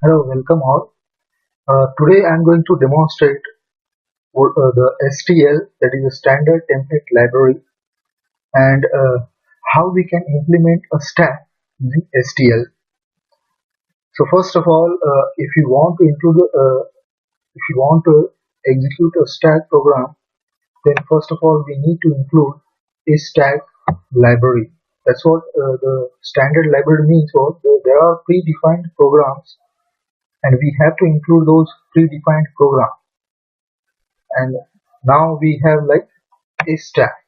Hello, welcome all. Today I'm going to demonstrate the STL, that is a standard template library, and how we can implement a stack using STL. So first of all, if you want to execute a stack program, then first of all we need to include a stack library. That's what the standard library means. There are predefined programs, and we have to include those predefined programs. And now we have like a stack.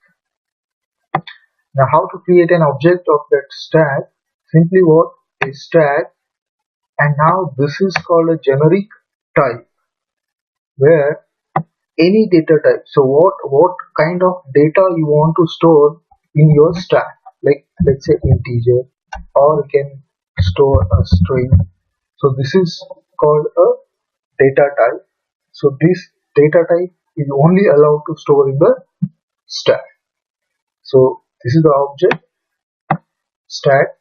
Now how to create an object of that stack? Simply what a stack, and now this is called a generic type, where any data type. So what kind of data you want to store in your stack? Like let's say integer, or you can store a string. So this is called a data type. So this data type is only allowed to store in the stack. So this is the object stack.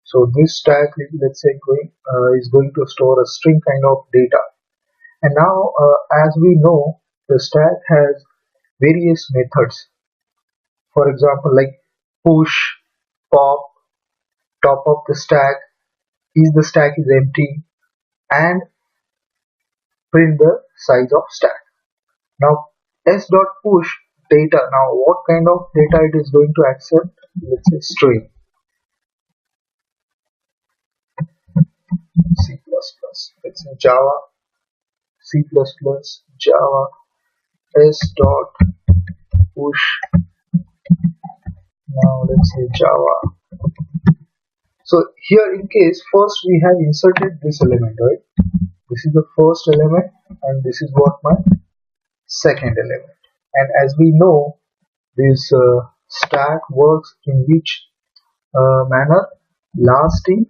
So this stack is, let's say, is going to store a string kind of data. And now, as we know, the stack has various methods. For example, like push, pop, top of the stack, is the stack is empty, and print the size of stack. Now, s.push data. Now, what kind of data it is going to accept? Let's say string. C++, let's say Java, C++, Java, s dot push. Now let's say Java. So here in case first we have inserted this element, right? This is the first element, and this is what my second element. And as we know, this stack works in which manner? Last in,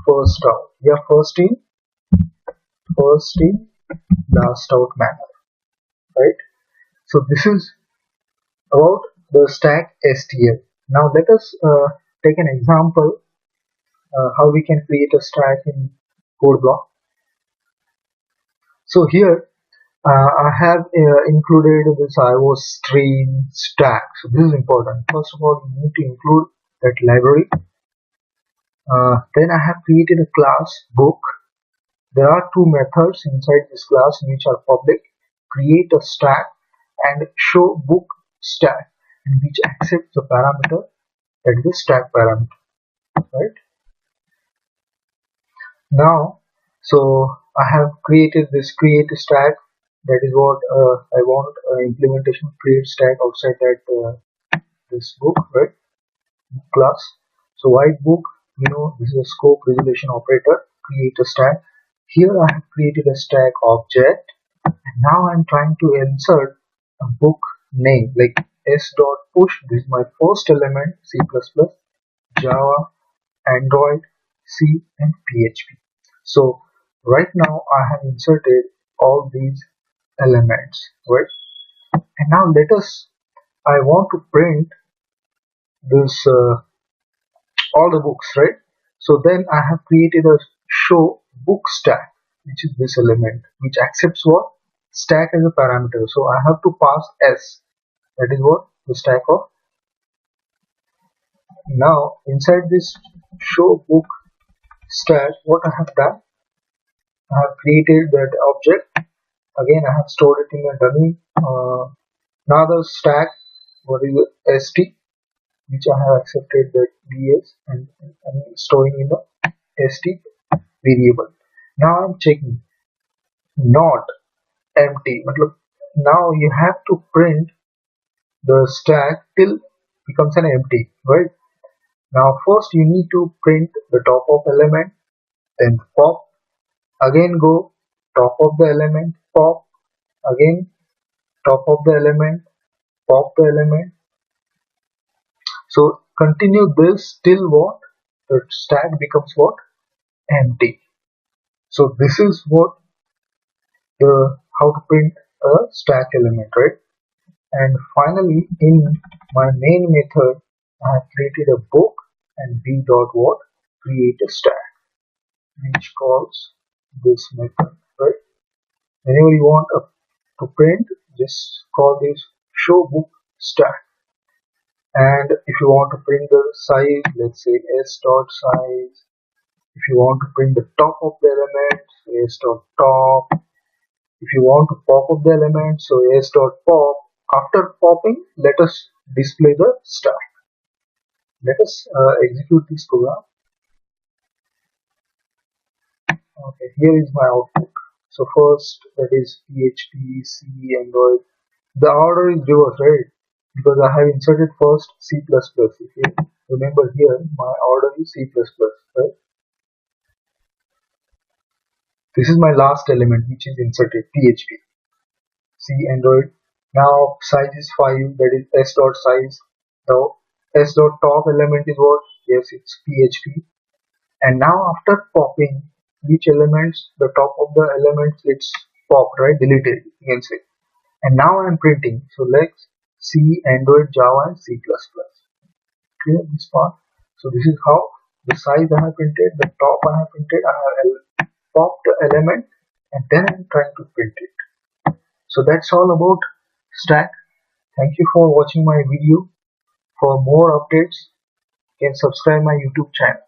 first out. Yeah, first in, last out manner, right? So this is about the stack STL. Now let us take an example how we can create a stack in code block. So here I have included this iOS stream stack. So this is important. First of all, you need to include that library. Then I have created a class book. There are two methods inside this class which are public: create a stack and show book stack, and which accepts the parameter, that is the stack parameter, right? Now, so I have created this create stack. That is what I want implementation of create stack outside that this book, right? Class. So white book, this is a scope resolution operator. Create a stack. Here I have created a stack object, and now I'm trying to insert a book name like s.push. This is my first element. C++, Java, Android, C, and PHP. So right now I have inserted all these elements, right? And now I want to print this all the books, right? So then I have created a show book stack, which is this element, which accepts what? Stack as a parameter. So I have to pass s, that is what? The stack of. Now inside this show book stack, what I have done, I have created that object. Again, I have stored it in a dummy. Now the stack, what is the st, which I have accepted that ds, and I'm storing in the st variable. Now I'm checking not empty. Now you have to print the stack till becomes an empty, right? Now first you need to print the top of element, then pop, again go top of the element, pop, again top of the element, pop the element. So continue this till what? The stack becomes what? Empty. So this is what the how to print a stack element, right? And finally in my main method I have created a book and b dot what? Create a stack, which calls this method, right? Whenever you want to print, just call this show book stack. And if you want to print the size, let's say s dot size. If you want to print the top of the element, so s dot top. If you want to pop up the element, so s dot pop. After popping, let us display the stack. Let us execute this program. Okay, here is my output. So first, that is PHP, C, Android. The order is reversed, right? Because I have inserted first C++. If you remember here, my order is C++, right? This is my last element which is inserted, PHP. C, Android. Now size is 5, that is s dot size. The s dot top element is what? Yes, it's PHP. And now after popping each element, the top of the element it's popped, right? Deleted, you can say. And now I'm printing. So let's C, Android, Java, and C++. Clear this part? So this is how the size I have printed, the top I have printed, I have popped the element, and then I'm trying to print it. So that's all about stack. Thank you for watching my video. For more updates, you can subscribe my YouTube channel.